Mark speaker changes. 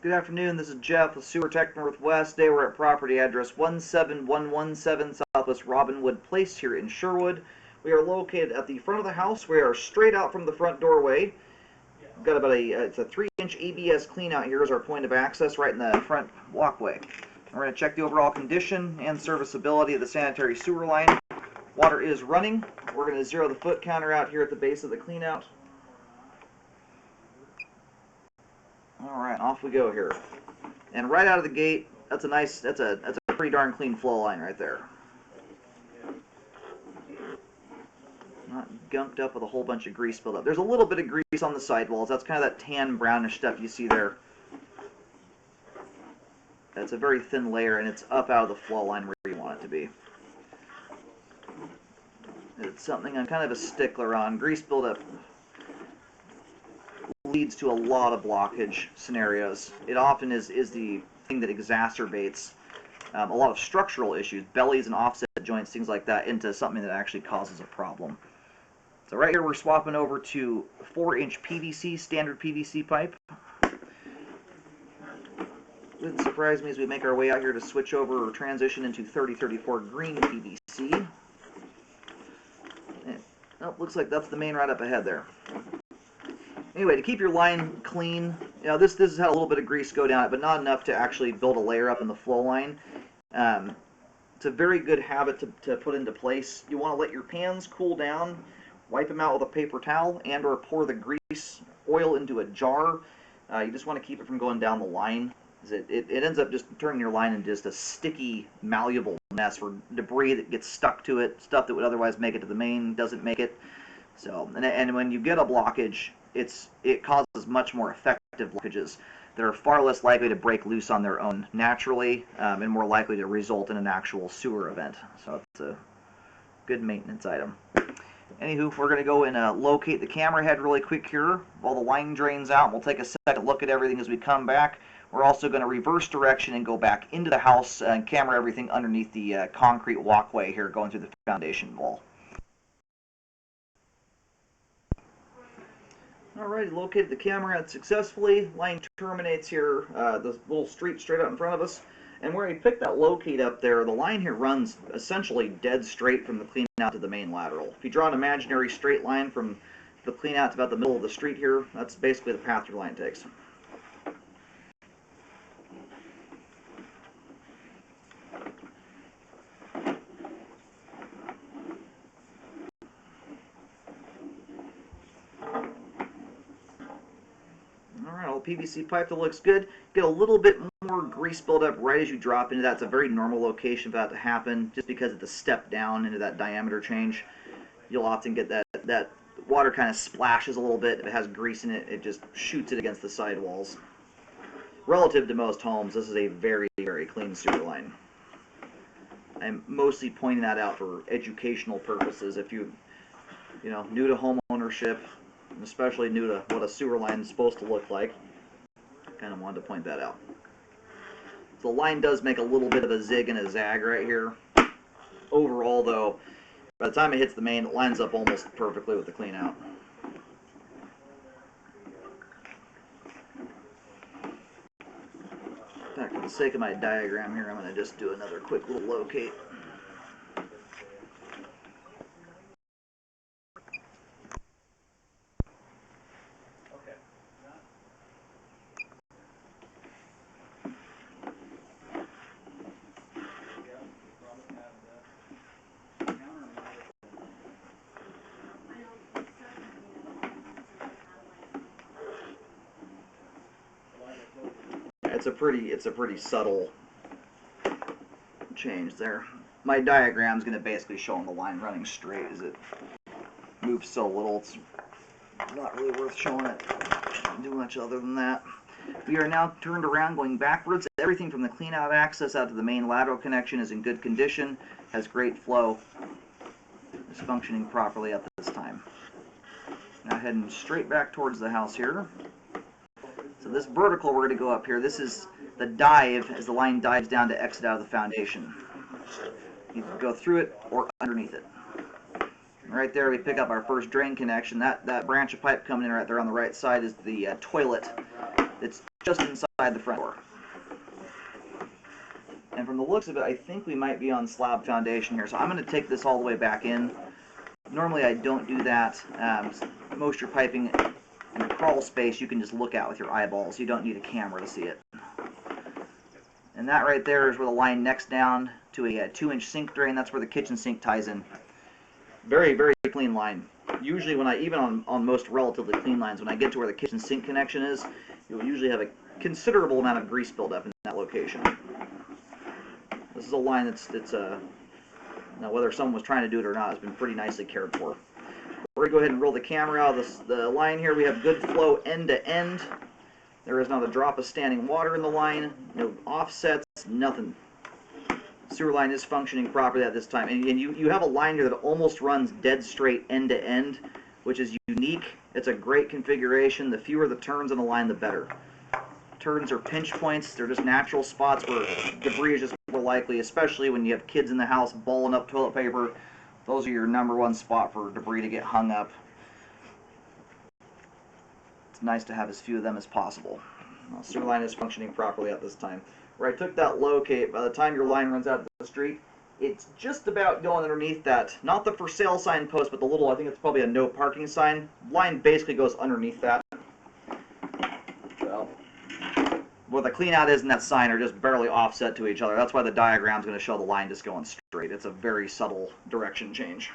Speaker 1: Good afternoon, this is Jeff with Sewer Tech Northwest. Today we're at property address 17117 Southwest Robinwood Place here in Sherwood. We are located at the front of the house. We are straight out from the front doorway. We've got about it's a 3-inch ABS clean out here as our point of access right in the front walkway. We're going to check the overall condition and serviceability of the sanitary sewer line. Water is running. We're going to zero the foot counter out here at the base of the clean out. Alright, off we go here. And right out of the gate, that's a pretty darn clean flow line right there. Not gunked up with a whole bunch of grease buildup. There's a little bit of grease on the sidewalls. That's kind of that tan brownish stuff you see there. That's a very thin layer, and it's up out of the flow line where you want it to be. It's something I'm kind of a stickler on. Grease buildup leads to a lot of blockage scenarios. It often is the thing that exacerbates a lot of structural issues, bellies and offset joints, things like that, into something that actually causes a problem. So right here we're swapping over to 4-inch PVC, standard PVC pipe. Wouldn't surprise me as we make our way out here to switch over or transition into 3034 green PVC. And, oh, looks like that's the main right up ahead there. Anyway, to keep your line clean, this has had a little bit of grease go down it, but not enough to actually build a layer up in the flow line. It's a very good habit to put into place. You want to let your pans cool down, wipe them out with a paper towel, and or pour the grease oil into a jar. You just want to keep it from going down the line. It ends up just turning your line into just a sticky, malleable mess for debris that gets stuck to it, stuff that would otherwise make it to the main doesn't make it. So, and when you get a blockage, it causes much more effective blockages that are far less likely to break loose on their own naturally and more likely to result in an actual sewer event. So it's a good maintenance item. Anywho, we're going to go and locate the camera head really quick here while the line drains out. We'll take a second look at everything as we come back. We're also going to reverse direction and go back into the house and camera everything underneath the concrete walkway here going through the foundation wall. Alright, located the camera head successfully. Line terminates here, the little street straight out in front of us. And where we picked that locate up there, the line here runs essentially dead straight from the clean out to the main lateral. If you draw an imaginary straight line from the clean out to about the middle of the street here, that's basically the path your line takes. PVC pipe that looks good. Get a little bit more grease buildup right as you drop into that. It's a very normal location for that to happen, just because it's a step down into that diameter change. You'll often get that water kind of splashes a little bit. If it has grease in it, it just shoots it against the sidewalls. Relative to most homes, this is a very, very clean sewer line. I'm mostly pointing that out for educational purposes. If you new to home ownership, especially new to what a sewer line is supposed to look like, kind of wanted to point that out. The line does make a little bit of a zig and a zag right here. Overall, though, by the time it hits the main, it lines up almost perfectly with the clean out. In fact, for the sake of my diagram here, I'm going to just do another quick little locate. It's a pretty subtle change there. My diagram's going to basically show the line running straight as it moves so little. It's not really worth showing it too much other than that. We are now turned around going backwards. Everything from the clean out access out to the main lateral connection is in good condition, has great flow, is functioning properly at this time. Now heading straight back towards the house here. So this vertical, we're going to go up here. This is the dive as the line dives down to exit out of the foundation. You can go through it or underneath it. Right there we pick up our first drain connection. That branch of pipe coming in right there on the right side is the toilet It's just inside the front door. And from the looks of it, I think we might be on slab foundation here. So I'm going to take this all the way back in. Normally I don't do that. Most of your piping in a crawl space you can just look at with your eyeballs. You don't need a camera to see it. And that right there is where the line necks down to a 2-inch sink drain. That's where the kitchen sink ties in. Very, very clean line. Usually when even on most relatively clean lines, when I get to where the kitchen sink connection is, you'll usually have a considerable amount of grease buildup in that location. This is a line now whether someone was trying to do it or not, has been pretty nicely cared for. We're going to go ahead and roll the camera out of the line here. We have good flow end to end. There is not a drop of standing water in the line, no offsets, nothing. Sewer line is functioning properly at this time. And you have a line here that almost runs dead straight end to end, which is unique. It's a great configuration. The fewer the turns on the line, the better. Turns are pinch points. They're just natural spots where debris is just more likely, especially when you have kids in the house balling up toilet paper. Those are your #1 spot for debris to get hung up. It's nice to have as few of them as possible. The sewer line is functioning properly at this time. Where I took that locate, by the time your line runs out to the street, it's just about going underneath that, not the for sale sign post, but the little, I think it's probably a no parking sign. Line basically goes underneath that. So, where the clean out is and that sign are just barely offset to each other. That's why the diagram's going to show the line just going straight. It's a very subtle direction change.